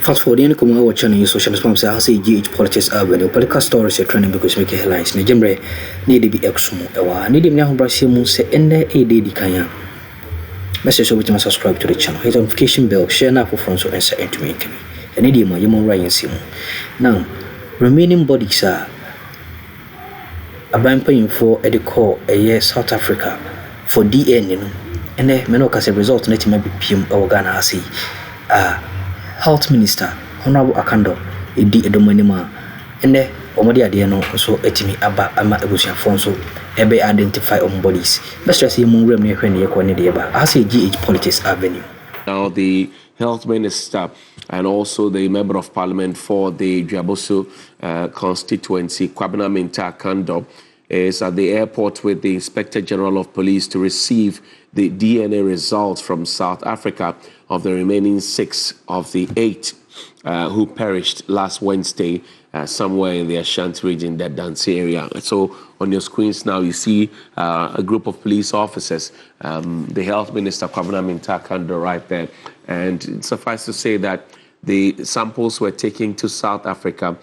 Fast forward, you know, watch on social media. I say GH politics avenue. Political stories are trending because make headlines. Nijembre need to be exumu. Ewa need him now. Brasimu say ende di kanya. Message over to subscribe to the channel. Hit notification bell. Share now for friends and say into me. And need him. You more right simu. Now remaining bodies are about paying for a call a year South Africa for DNA. You know, and then meno as a result. Let me be PM Ghana see. Health Minister Honorable Akando edi edomanima ene omodi ade no so etimi aba ama ebusuafo so ebe identify on bodies best stress you mun rem ne hwe ne ye ko ne de ba as a GH Politics Avenue. Now the Health Minister and also the Member of Parliament for the Dwaboso constituency Kwabena Minta Akando is at the airport with the Inspector General of Police to receive the DNA results from South Africa of the remaining 6 of the 8 who perished last Wednesday somewhere in the Ashanti region, that Dancy area. So on your screens now, you see a group of police officers, the Health Minister, Kwabena Minta Akando, right there. And suffice to say that the samples were taken to South Africa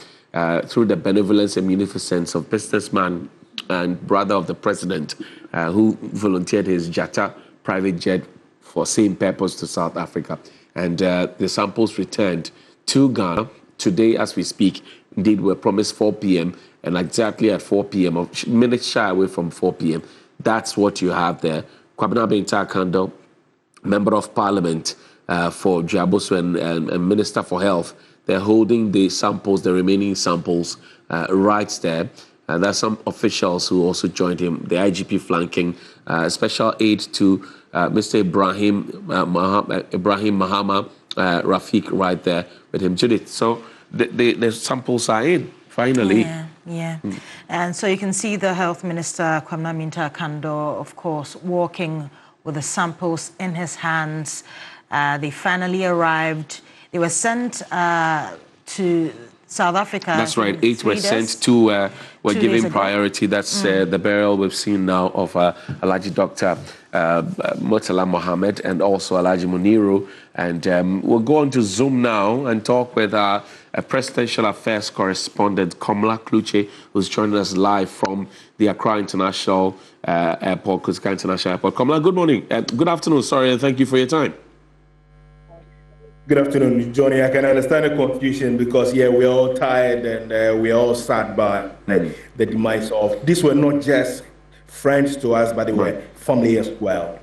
through the benevolence and munificence of businessman and brother of the president who volunteered his Jata private jet for same purpose to South Africa. And the samples returned to Ghana today as we speak. Indeed, we're promised 4 p.m. and exactly at 4 p.m., a minute shy away from 4 p.m., that's what you have there. Kwabena Minta Akando, Member of Parliament for Dwaboso and Minister for Health, they're holding the samples, the remaining samples right there. And there's some officials who also joined him, the IGP flanking, special aid to Mr. Ibrahim Mahama, Rafiq right there with him, Judith. So the samples are in, finally. Yeah. And so you can see the Health Minister, Kwabena Minta Akando, of course, walking with the samples in his hands. They finally arrived. They were sent to South Africa. That's right. 8 were sent to, were given priority. That's the burial we've seen now of Alhaji Dr. Murtala Mohammed and also Alhaji Muniru. And we'll go on to Zoom now and talk with our presidential affairs correspondent, Komla Kluche, who's joining us live from the Accra International Airport, Kusika International Airport. Komla, good morning. Good afternoon, sorry, and thank you for your time. Good afternoon, Johnny. I can understand the confusion because, we're all tired and we're all sad by the demise of. These were not just friends to us, but they were family as well.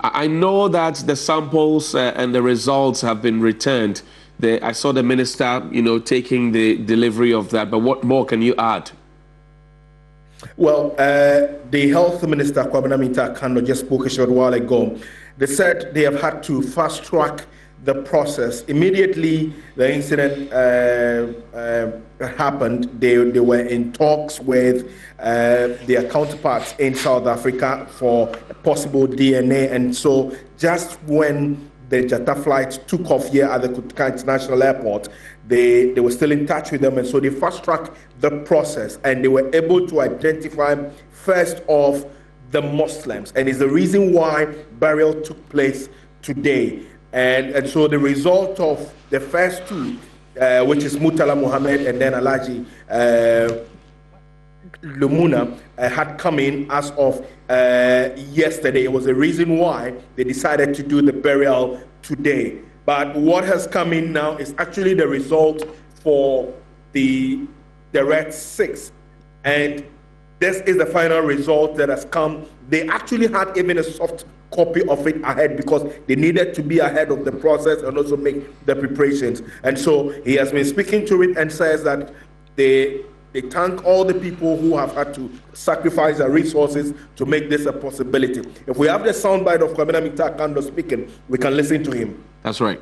I know that the samples and the results have been returned. I saw the minister, taking the delivery of that. But what more can you add? Well, the Health Minister, Kwabena Minta Akando, just spoke a short while ago. They said they have had to fast track the process. Immediately the incident happened, they were in talks with their counterparts in South Africa for possible DNA. And so just when the Jata flight took off here at the Kusika International Airport, they were still in touch with them. And so they fast-tracked the process and they were able to identify first of the Muslims. And it's the reason why burial took place today. And so the result of the first 2, which is Murtala Mohammed and then Alhaji Lumuna, had come in as of yesterday. It was the reason why they decided to do the burial today. But what has come in now is actually the result for the Red 6. And this is the final result that has come. They actually had even a soft copy of it ahead because they needed to be ahead of the process and also make the preparations. And so he has been speaking to it and says that they thank all the people who have had to sacrifice their resources to make this a possibility. If we have the soundbite of Kwabena Minta Akando speaking, we can listen to him. That's right.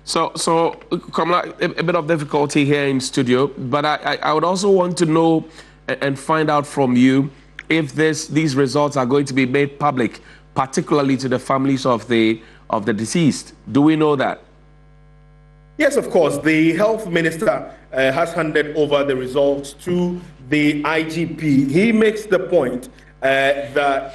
So Komla, a bit of difficulty here in studio, but I would also want to know and find out from you if these results are going to be made public, particularly to the families of the deceased. Do we know that? Yes, of course. The health minister has handed over the results to the IGP. He makes the point that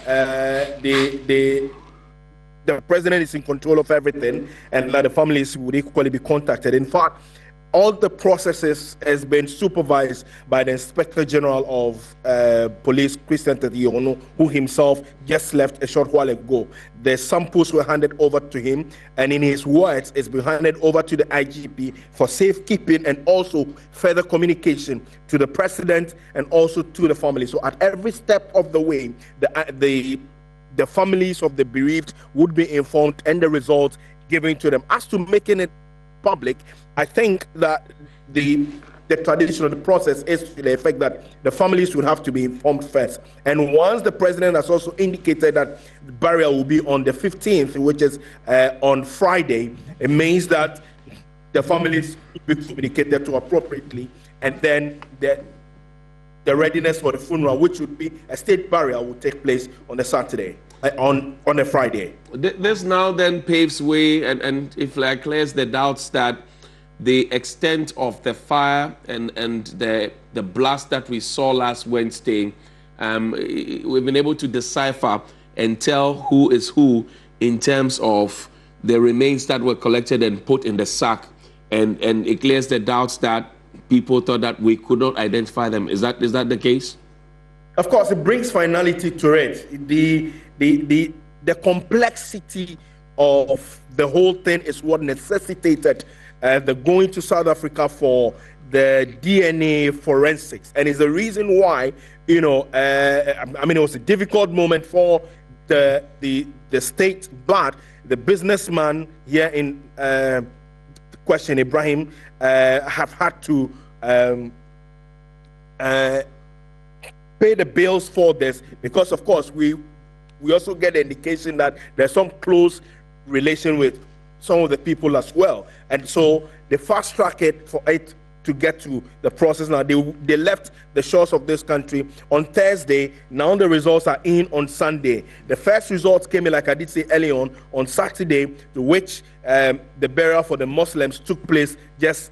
the president is in control of everything and that the families would equally be contacted. In fact, all the processes has been supervised by the Inspector General of Police, Christian Tediono, who himself just left a short while ago. The samples were handed over to him, and in his words, it's been handed over to the IGP for safekeeping and also further communication to the president and also to the family. So at every step of the way, the families of the bereaved would be informed and the results given to them. As to making it public, I think that the tradition of the process is to the effect that the families would have to be informed first. And once the president has also indicated that the burial will be on the 15th, which is on Friday, it means that the families will be communicated to appropriately, and then the readiness for the funeral, which would be a state burial, will take place on a Saturday, on a Friday. This now then paves way and if like clears the doubts that the extent of the fire and the blast that we saw last Wednesday, we've been able to decipher and tell who is who in terms of the remains that were collected and put in the sack, and it clears the doubts that people thought that we could not identify them. Is that the case? Of course, it brings finality to it. The complexity of the whole thing is what necessitated the going to South Africa for the DNA forensics, and it's the reason why, you know, I mean, it was a difficult moment for the state, but the businessman here in question, Ibrahim, have had to pay the bills for this, because of course we also get the indication that there's some close relation with some of the people as well, and so they fast track it for it to get to the process. Now they left the shores of this country on Thursday. Now the results are in on Sunday. The first results came in, like I did say earlier on Saturday, to which the burial for the Muslims took place just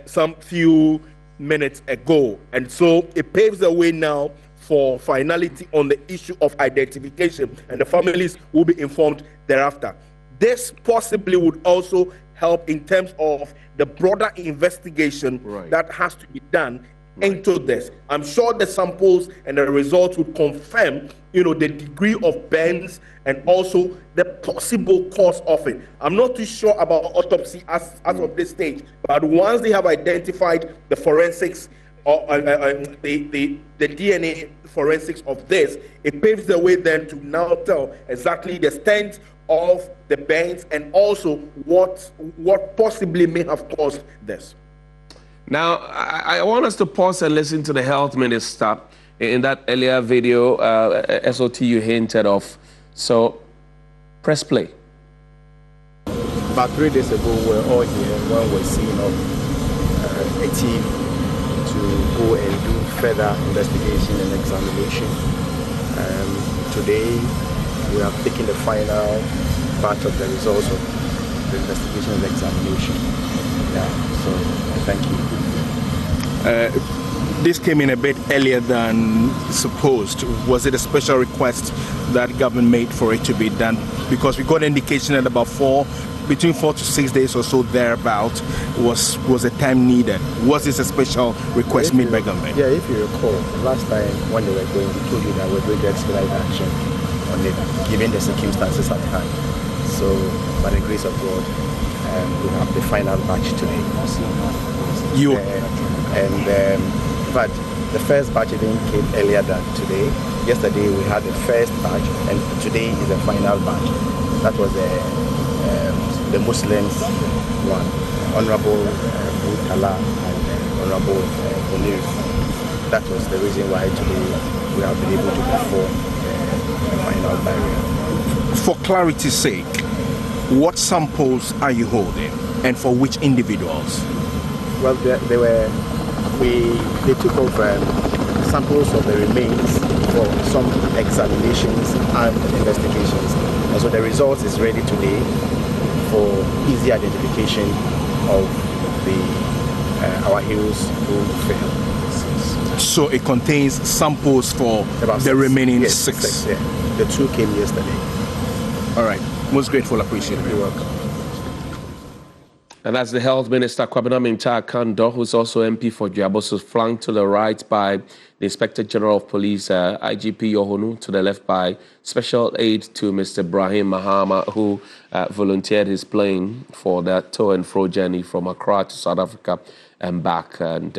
some few minutes ago, and so it paves the way now for finality on the issue of identification, and the families will be informed thereafter. This possibly would also help in terms of the broader investigation that has to be done into this. I'm sure the samples and the results would confirm, you know, the degree of burns and also the possible cause of it. I'm not too sure about autopsy as of this stage, but once they have identified the forensics or the DNA forensics of this, it paves the way then to now tell exactly the extent of the burns and also what possibly may have caused this. Now, I want us to pause and listen to the health minister in that earlier video, SOT you hinted of. So, press play. About 3 days ago, we were all here when we were seeing a team to go and do further investigation and examination. Today, we have taken the final part of the results of the investigation and examination. Yeah, so thank you. This came in a bit earlier than supposed. Was it a special request that government made for it to be done? Because we got an indication that about between 4 to 6 days or so thereabout was a time needed. Was this a special request made by government? Yeah, if you recall, last time when they were going, we told you that we're going to expedite action on it, given the circumstances at hand. So, by the grace of God, we have the final batch today. But the first batch even came earlier than today. Yesterday we had the first batch, and today is the final batch. That was the Muslims one, Honorable Bukala and Honorable Bonir. That was the reason why today we have been able to perform the final burial. For clarity's sake, what samples are you holding, and for which individuals? Well, they took over samples of the remains for some examinations and investigations, and so the results is ready today for easy identification of our heroes who fell. So it contains samples for about the remaining six. Yeah. The 2 came yesterday. All right. Most grateful, appreciated. You're welcome. And that's the Health Minister, Kwabena Mintah Kando, who's also MP for Djabosso, flanked to the right by the Inspector General of Police, IGP Yohonu, to the left by Special Aide to Mr. Ibrahim Mahama, who volunteered his plane for that to and fro journey from Accra to South Africa and back. And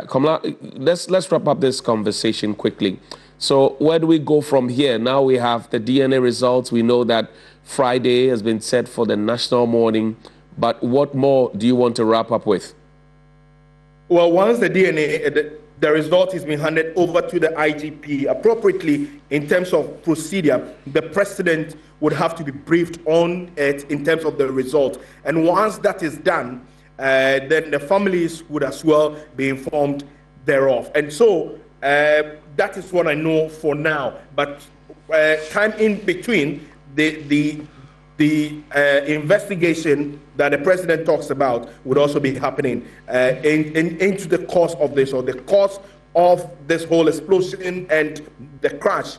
Kamala, let's wrap up this conversation quickly. So where do we go from here? Now we have the DNA results. We know that Friday has been set for the national mourning. But what more do you want to wrap up with? Well, once the DNA, the result has been handed over to the IGP appropriately in terms of procedure, the president would have to be briefed on it in terms of the result. And once that is done, then the families would as well be informed thereof. And so that is what I know for now. But time in between, the investigation that the president talks about would also be happening into the cause of this, or the cause of this whole explosion and the crash.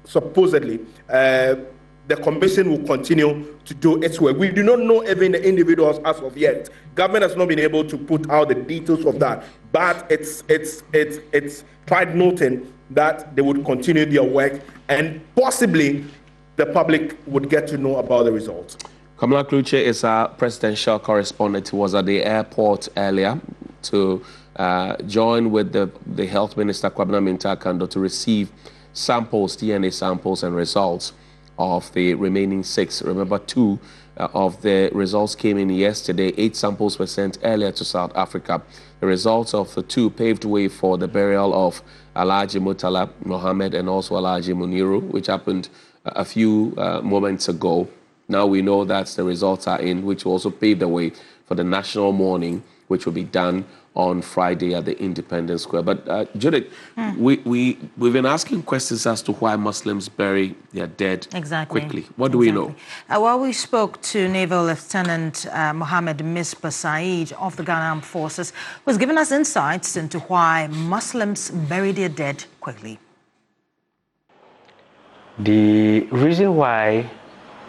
Supposedly, the commission will continue to do its work. We do not know even the individuals as of yet. Government has not been able to put out the details of that, but it's quite noting that they would continue their work, and possibly the public would get to know about the results. Kamala Kluche is our presidential correspondent. He was at the airport earlier to join with the health minister, Kwabena Mintah Kando, to receive samples, DNA samples and results of the remaining 6. Remember, 2 of the results came in yesterday. 8 samples were sent earlier to South Africa. The results of the 2 paved way for the burial of Alhaji Murtala Mohammed and also Alhaji Muniru, which happened a few moments ago. Now we know that the results are in, which will also pave the way for the national mourning, which will be done on Friday at the Independence Square. But Judith, we've been asking questions as to why Muslims bury their dead quickly. What do we know? Well, we spoke to Naval Lieutenant Mohammed Misbah Saeed of the Ghana Armed Forces, who has given us insights into why Muslims bury their dead quickly. The reason why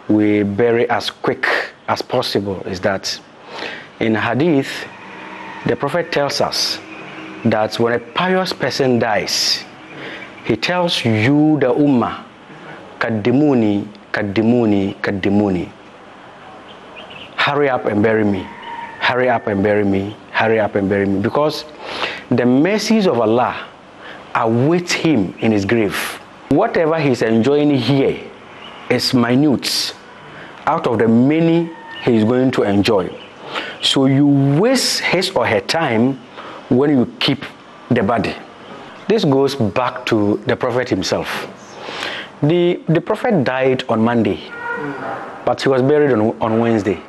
we bury as quick as possible is that in Hadith, the Prophet tells us that when a pious person dies, he tells you, the Ummah, Kaddimuni, Kaddimuni, Kaddimuni. Hurry up and bury me. Hurry up and bury me. Hurry up and bury me. Because the mercies of Allah await him in his grave. Whatever he's enjoying here is minute out of the many he's going to enjoy. So you waste his or her time when you keep the body. This goes back to the Prophet himself. The Prophet died on Monday, but he was buried on Wednesday.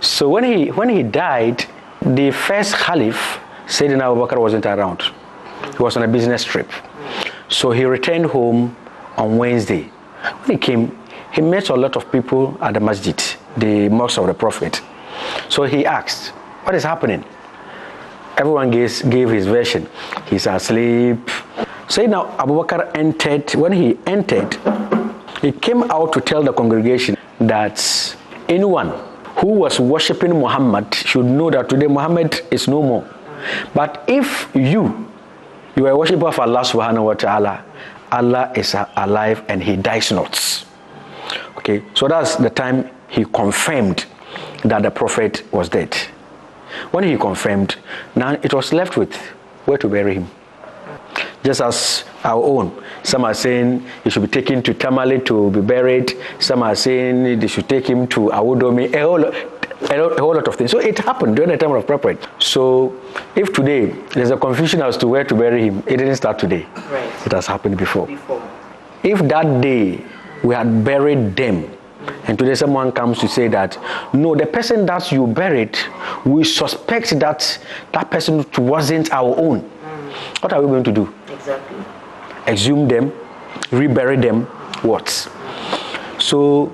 So when he died, the first Caliph, Sayyidina Abu Bakr, wasn't around. He was on a business trip. So he returned home on Wednesday. When he came, he met a lot of people at the masjid, the mosque of the Prophet. So he asked, what is happening? Everyone gave his version. He's asleep. So now Abu Bakr entered. When he entered, he came out to tell the congregation that anyone who was worshipping Muhammad should know that today Muhammad is no more. But if you are a worshipper of Allah subhanahu wa ta'ala, Allah is alive and he dies not. Okay, so that's the time he confirmed that the Prophet was dead. When he confirmed, now it was left with where to bury him. Just as our own. Some are saying he should be taken to Tamale to be buried. Some are saying they should take him to Awudomi. A whole lot of things. So it happened during the time of Prophet. So if today there's a confusion as to where to bury him, it didn't start today. Right. It has happened before. If that day we had buried them, and today someone comes to say that, no, the person that you buried, we suspect that that person wasn't our own. What are we going to do? Exactly. Exhume them, rebury them, what? So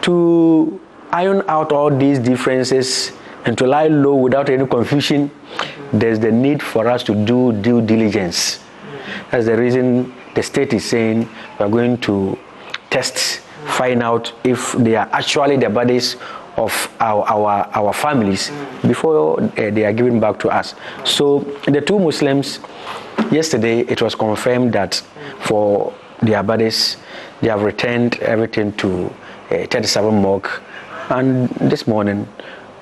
to iron out all these differences and to lie low without any confusion, there's the need for us to do due diligence. That's the reason the state is saying we're going to test find out if they are actually the bodies of our families before they are given back to us. So the two Muslims, yesterday it was confirmed that for their bodies, they have returned everything to 37 morgue, and this morning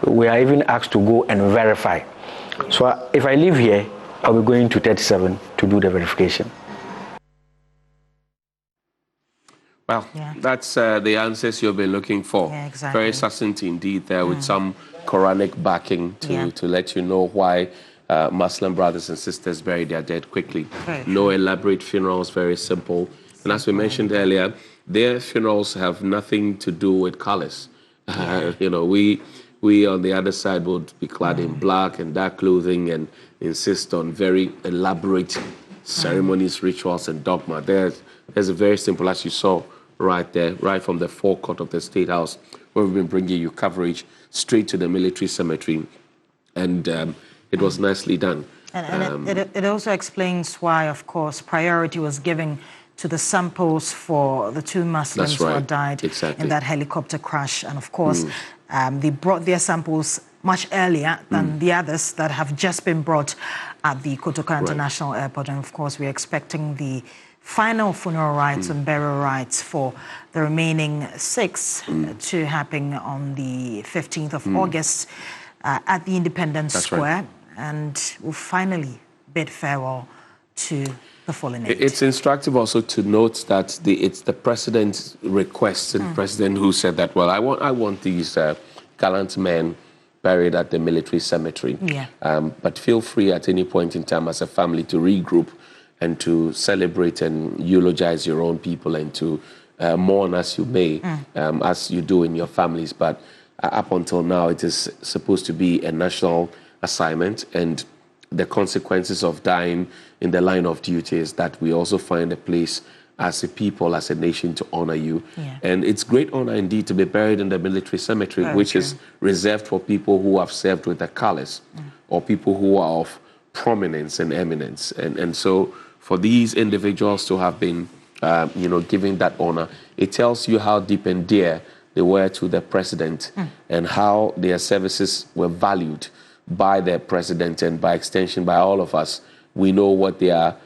we are even asked to go and verify. So if I live here, I'll be going to 37 to do the verification. Well, that's the answers you've been looking for. Yeah, exactly. Very succinct indeed there, with some Quranic backing to let you know why Muslim brothers and sisters bury their dead quickly. No elaborate funerals, very simple. And as we mentioned earlier, their funerals have nothing to do with colors. You know, we on the other side would be clad in black and dark clothing and insist on very elaborate ceremonies, rituals, and dogma. There's a very simple, as you saw right there, right from the forecourt of the State House, where we've been bringing you coverage straight to the military cemetery. And it was nicely done. And it also explains why, of course, priority was given to the samples for the two Muslims who had died in that helicopter crash. And of course, they brought their samples much earlier than the others that have just been brought at the Kotoka International Airport. And of course, we're expecting the final funeral rites and burial rites for the remaining 6 to happen on the 15th of August at the Independence Square. And we'll finally bid farewell to the fallen 8. It's instructive also to note that it's the president's request, and the president who said that, well, I want these gallant men buried at the military cemetery. But feel free at any point in time as a family to regroup and to celebrate and eulogize your own people and to mourn as you may, as you do in your families. But up until now, it is supposed to be a national assignment, and the consequences of dying in the line of duty is that we also find a place as a people, as a nation, to honor you. And it's great honor indeed to be buried in the military cemetery, which is reserved for people who have served with the colors or people who are of prominence and eminence. And so for these individuals to have been, given that honor, it tells you how deep and dear they were to the president and how their services were valued by the president and by extension by all of us. We know what their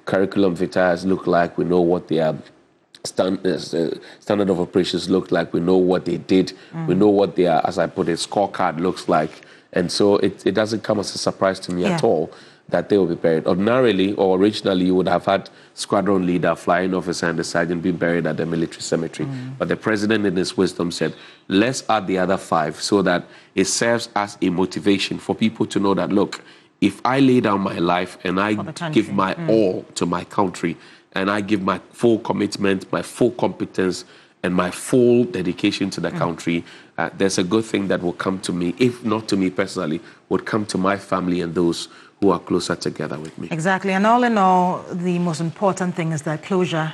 curriculum vitae look like. We know what their standard of operations look like. We know what they did. We know what their, as I put it, scorecard looks like. And so it doesn't come as a surprise to me at all that they will be buried. Ordinarily or originally, you would have had squadron leader, flying officer, and the sergeant being buried at the military cemetery. But the president, in his wisdom, said, let's add the other 5 so that it serves as a motivation for people to know that, look, if I lay down my life and I give my all to my country, and I give my full commitment, my full competence, and my full dedication to the country, there's a good thing that will come to me, if not to me personally, would come to my family and those who are closer together with me. Exactly. And all in all, the most important thing is that closure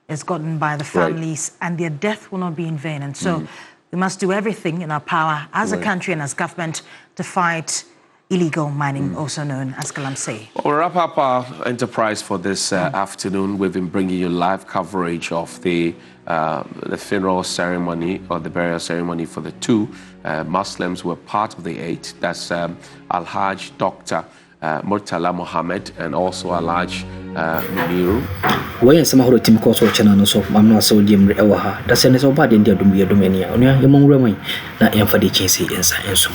is gotten by the families and their death will not be in vain. And so we must do everything in our power as a country and as government to fight illegal mining, also known as Galamsey. We'll wrap up our enterprise for this afternoon. We've been bringing you live coverage of the funeral ceremony or the burial ceremony for the 2 Muslims who were part of the 8. That's Al-Hajj Dr. Murtala Mohammed and also Al-Hajj Muniru. Wayan sama horo tim ko so chana no so mamna so dimre ewa ha da sene so ba den dia dum ya dum enia onya yamon remai na emfa de chinsi ensa enso.